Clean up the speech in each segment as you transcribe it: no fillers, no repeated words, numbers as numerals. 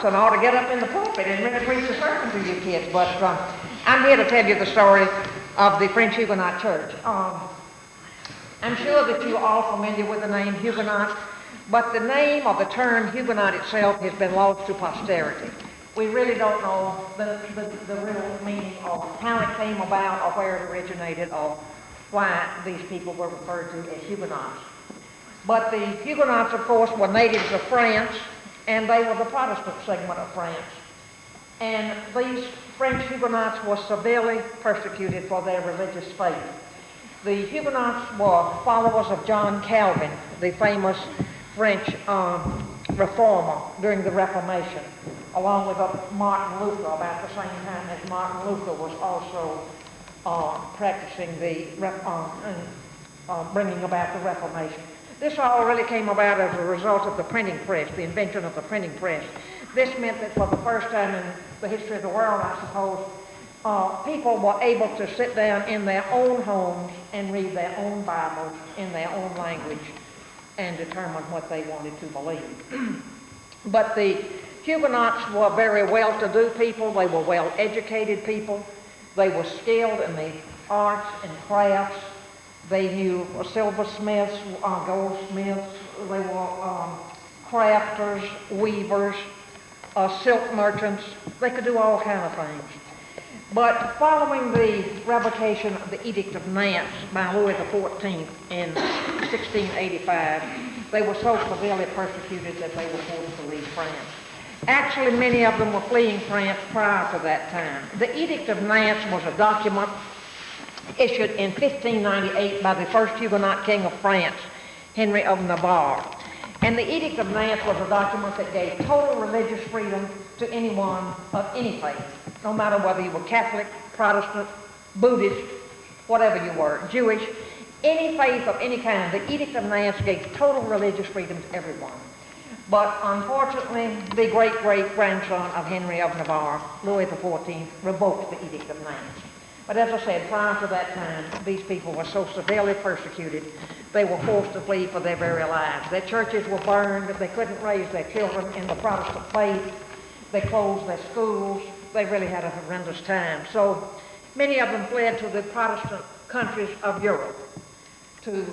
Charleston ought to get up in the pulpit and really preach a sermon to you kids. But I'm here to tell you the story of the French Huguenot Church. I'm sure that you're all familiar with the name Huguenot, but the name or the term Huguenot itself has been lost to posterity. We really don't know the real meaning of how it came about or where it originated or why these people were referred to as Huguenots. But the Huguenots, of course, were natives of France, and they were the Protestant segment of France. And these French Huguenots were severely persecuted for their religious faith. The Huguenots were followers of John Calvin, the famous French reformer during the Reformation, along with Martin Luther about the same time as Martin Luther was also practicing bringing about the Reformation. This all really came about as a result of the printing press, the invention of the printing press. This meant that for the first time in the history of the world, I suppose, people were able to sit down in their own homes and read their own Bibles in their own language and determine what they wanted to believe. But the Huguenots were very well-to-do people. They were well-educated people. They were skilled in the arts and crafts. They knew silversmiths, goldsmiths. They were crafters, weavers, silk merchants. They could do all kinds of things. But following the revocation of the Edict of Nantes by Louis XIV in 1685, they were so severely persecuted that they were forced to leave France. Actually, many of them were fleeing France prior to that time. The Edict of Nantes was a document issued in 1598 by the first Huguenot king of France, Henry of Navarre. And the Edict of Nantes was a document that gave total religious freedom to anyone of any faith, no matter whether you were Catholic, Protestant, Buddhist, whatever you were, Jewish, any faith of any kind. The Edict of Nantes gave total religious freedom to everyone. But unfortunately, the great-great-grandson of Henry of Navarre, Louis XIV, revoked the Edict of Nantes. But as I said, prior to that time, these people were so severely persecuted, they were forced to flee for their very lives. Their churches were burned. They couldn't raise their children in the Protestant faith. They closed their schools. They really had a horrendous time. So many of them fled to the Protestant countries of Europe, to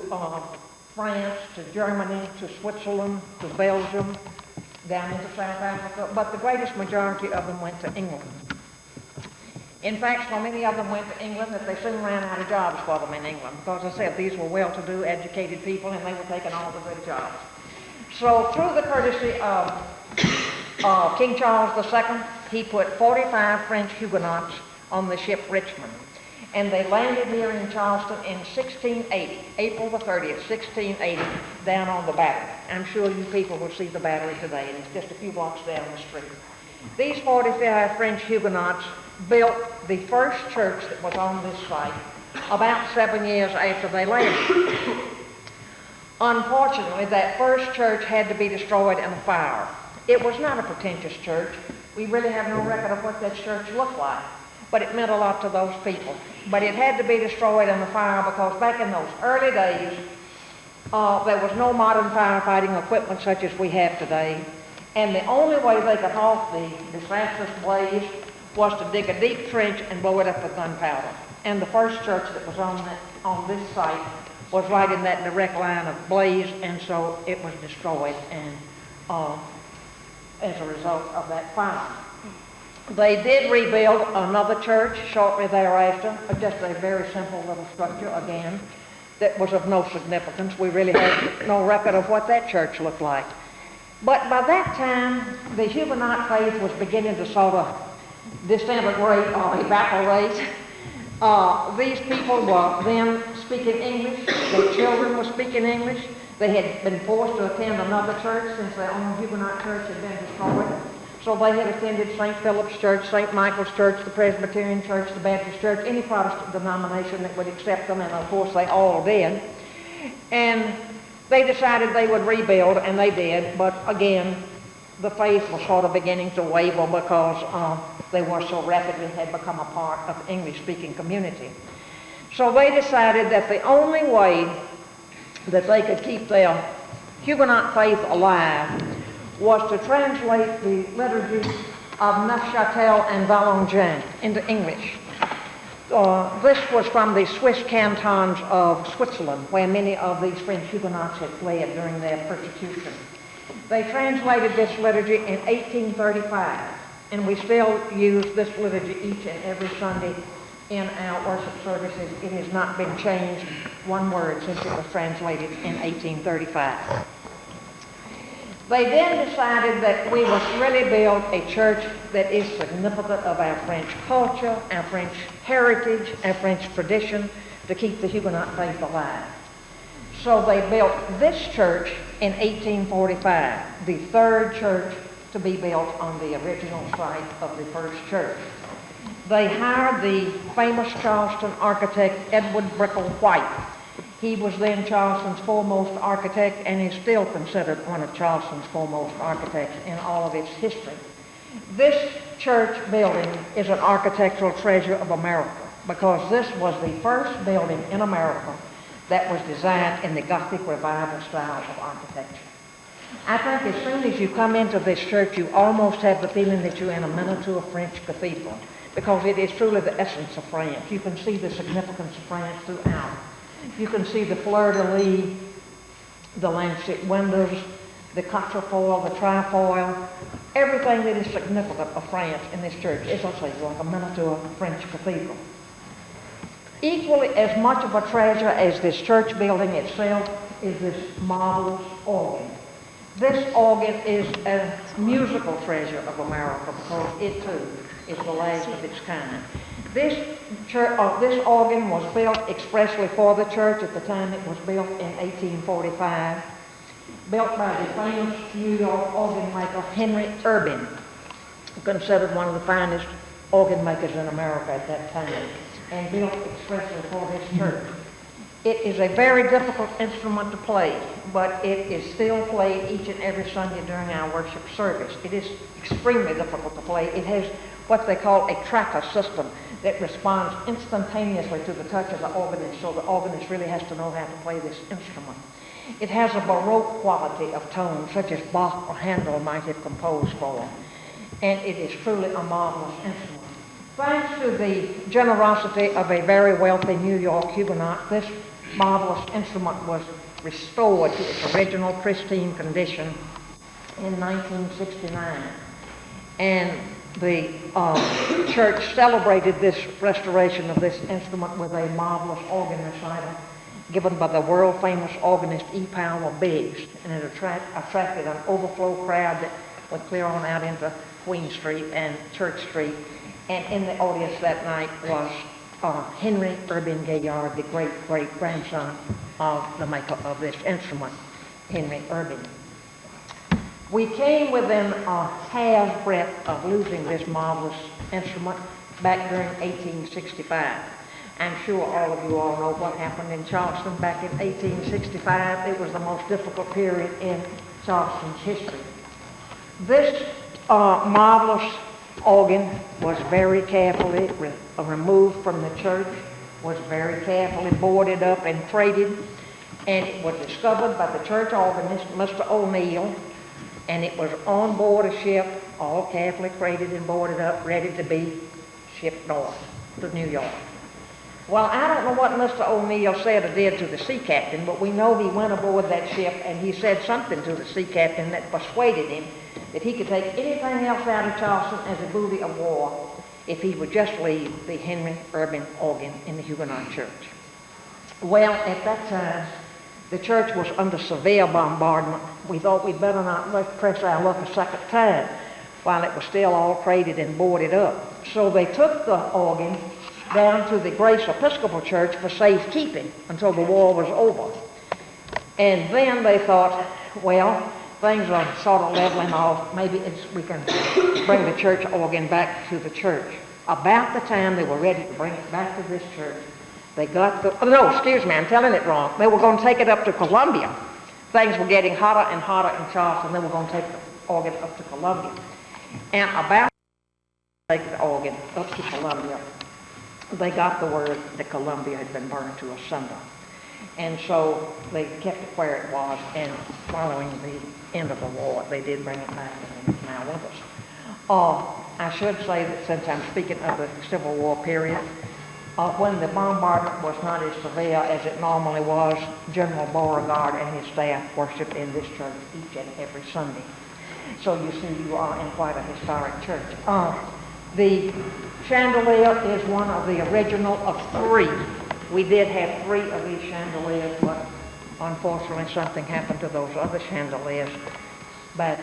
France, to Germany, to Switzerland, to Belgium, down into South Africa. But the greatest majority of them went to England. In fact, so many of them went to England that they soon ran out of jobs for them in England. Because, as I said, these were well-to-do, educated people, and they were taking all the good jobs. So, through the courtesy of King Charles II, he put 45 French Huguenots on the ship Richmond. And they landed here in Charleston in 1680, April the 30th, 1680, down on the Battery. I'm sure you people will see the Battery today, and it's just a few blocks down the street. These 45 French Huguenots built the first church that was on this site about 7 years after they landed. Unfortunately, that first church had to be destroyed in a fire. It was not a pretentious church. We really have no record of what that church looked like, but it meant a lot to those people. But it had to be destroyed in a fire because back in those early days, there was no modern firefighting equipment such as we have today. And the only way they could halt the disastrous blaze was to dig a deep trench and blow it up with gunpowder. And the first church that was on this site was right in that direct line of blaze, and so it was destroyed and as a result of that fire. They did rebuild another church shortly thereafter, just a very simple little structure again that was of no significance. We really have no record of what that church looked like. But by that time, the Huguenot faith was beginning to sort of disintegrate or evaporate. These people were then speaking English. Their children were speaking English. They had been forced to attend another church since their own Huguenot church had been destroyed. So they had attended St. Philip's Church, St. Michael's Church, the Presbyterian Church, the Baptist Church, any Protestant denomination that would accept them, and of course they all did. And they decided they would rebuild, and they did, but again, the faith was sort of beginning to waver because they were so rapidly had become a part of the English-speaking community. So they decided that the only way that they could keep their Huguenot faith alive was to translate the liturgy of Neufchâtel and Valangin into English. This was from the Swiss cantons of Switzerland, where many of these French Huguenots had fled during their persecution. They translated this liturgy in 1835, and we still use this liturgy each and every Sunday in our worship services. It has not been changed one word since it was translated in 1835. They then decided that we must really build a church that is significant of our French culture, our French heritage, our French tradition, to keep the Huguenot faith alive. So they built this church in 1845, the third church to be built on the original site of the first church. They hired the famous Charleston architect Edward Brickell White. He was then Charleston's foremost architect and is still considered one of Charleston's foremost architects in all of its history. This church building is an architectural treasure of America because this was the first building in America that was designed in the Gothic Revival style of architecture. I think as soon as you come into this church, you almost have the feeling that you're in a miniature French cathedral because it is truly the essence of France. You can see the significance of France throughout. You can see the fleur-de-lis, the lancet windows, the quatrefoil, the trifoil, everything that is significant of France in this church is, I say, like a miniature French cathedral. Equally as much of a treasure as this church building itself is this marvelous organ. This organ is a musical treasure of America because it too is the last of its kind. This organ was built expressly for the church at the time it was built in 1845, built by the famous New York organ maker Henry Urban, considered one of the finest organ makers in America at that time, and built expressly for this church. It is a very difficult instrument to play, but it is still played each and every Sunday during our worship service. It is extremely difficult to play. It has what they call a tracker system that responds instantaneously to the touch of the organist, so the organist really has to know how to play this instrument. It has a Baroque quality of tone, such as Bach or Handel might have composed for, and it is truly a marvelous instrument. Thanks to the generosity of a very wealthy New York Huguenot, this marvelous instrument was restored to its original pristine condition in 1969. And the church celebrated this restoration of this instrument with a marvelous organ recital given by the world-famous organist E. Powell Biggs, and it attracted an overflow crowd that went clear on out into Queen Street and Church Street. And in the audience that night was Henry Urban Gaillard, the great-great-grandson of the maker of this instrument, Henry Urban. We came within a hair's breadth of losing this marvelous instrument back during 1865. I'm sure all of you all know what happened in Charleston back in 1865. It was the most difficult period in Charleston's history. This marvelous organ was very carefully removed from the church, was very carefully boarded up and crated, and it was discovered by the church organist, Mr. O'Neill, and it was on board a ship, all carefully crated and boarded up, ready to be shipped north to New York. Well, I don't know what Mr. O'Neill said or did to the sea captain, but we know he went aboard that ship and he said something to the sea captain that persuaded him that he could take anything else out of Charleston as a booty of war if he would just leave the Henry Urban organ in the Huguenot church. Well, at that time, the church was under severe bombardment. We thought we'd better not press our luck a second time while it was still all crated and boarded up. So they took the organ down to the Grace Episcopal Church for safekeeping until the war was over. And then they thought, well, things are sort of leveling off. Maybe we can bring the church organ back to the church. About the time they were ready to bring it back to this church, they got the, I'm telling it wrong. They were going to take it up to Columbia. Things were getting hotter and hotter in Charleston. They were going to take the organ up to Columbia. And about to take the organ up to Columbia, they got the word that Columbia had been burned to a cinder. And so they kept it where it was, and following the end of the war, they did bring it back, and it's now with us. I should say that since I'm speaking of the Civil War period, when the bombardment was not as severe as it normally was, General Beauregard and his staff worshiped in this church each and every Sunday. So you see, you are in quite a historic church. The chandelier is one of the original of 3. We did have 3 of these chandeliers, but unfortunately something happened to those other chandeliers back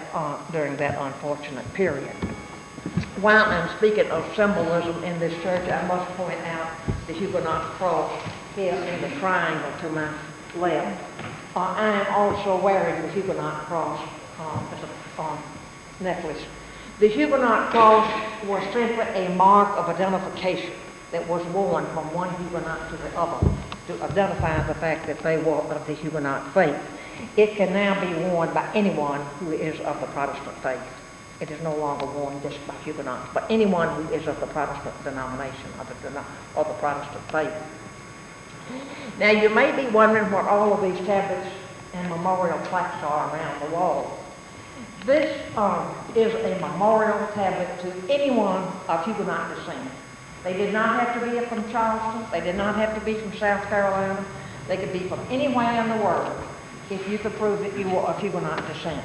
during that unfortunate period. While I'm speaking of symbolism in this church, I must point out the Huguenot cross here in the triangle to my left. I am also wearing the Huguenot cross as a necklace. The Huguenot cross was simply a mark of identification that was worn from one Huguenot to the other to identify the fact that they were of the Huguenot faith. It can now be worn by anyone who is of the Protestant faith. It is no longer worn just by Huguenots, but anyone who is of the Protestant denomination or the Protestant faith. Now you may be wondering what all of these tablets and memorial plaques are around the wall. This is a memorial tablet to anyone of Huguenot descent. They did not have to be from Charleston. They did not have to be from South Carolina. They could be from anywhere in the world if you could prove that you were of Huguenot descent.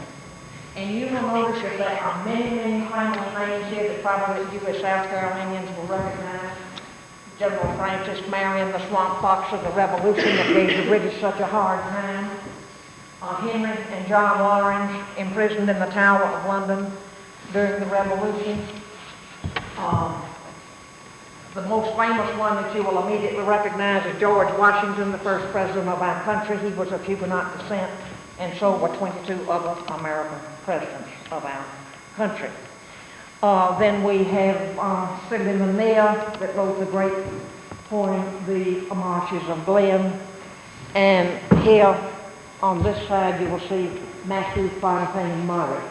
And you will notice that there are many, many famous names here that probably you as South Carolinians will recognize. General Francis Marion, the swamp fox of the Revolution that gave the British such a hard time. Henry and John Lawrence, imprisoned in the Tower of London during the Revolution. The most famous one that you will immediately recognize is George Washington, the first president of our country. He was of Huguenot descent, and so were 22 other American presidents of our country. Then we have Sidney Lanier that wrote the great poem, The Marshes of Glen. And here on this side you will see Matthew Fontaine Maury,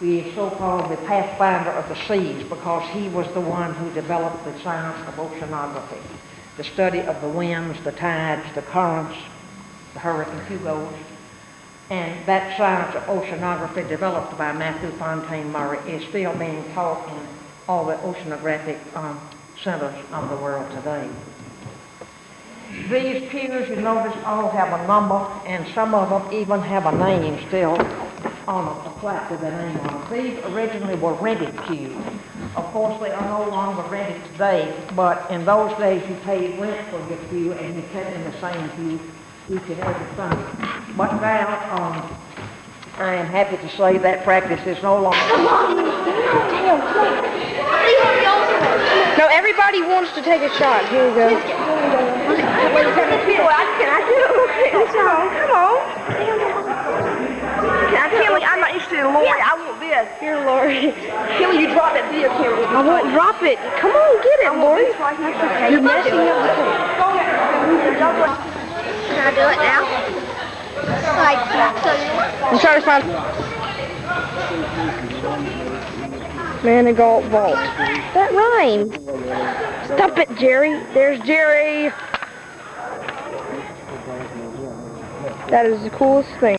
the so-called the pathfinder of the seas, because he was the one who developed the science of oceanography, the study of the winds, the tides, the currents, the Hurricane Hugos. And that science of oceanography developed by Matthew Fontaine Maury is still being taught in all the oceanographic centers of the world today. These pews, you notice, all have a number, and some of them even have a name still on a plaque with a name on it. These originally were rented pews. Of course, they are no longer rented today, but in those days you paid rent for your pew and you sat in the same pew each and every Sunday. But now, I am happy to say that practice is no longer. No, everybody wants to take a shot. Here we go. What can I do? Come on. Kelly, I'm not interested in Lori. I want this. Here, Lori. Kelly, you drop that video camera. I won't drop it. Come on, get it, Lori. Right here. That's okay. You're messing up the thing. Go ahead. Can I do it now? Like, I'm trying to find Manigault Vault. That rhymes. Stop it, Jerry. There's Jerry. That is the coolest thing.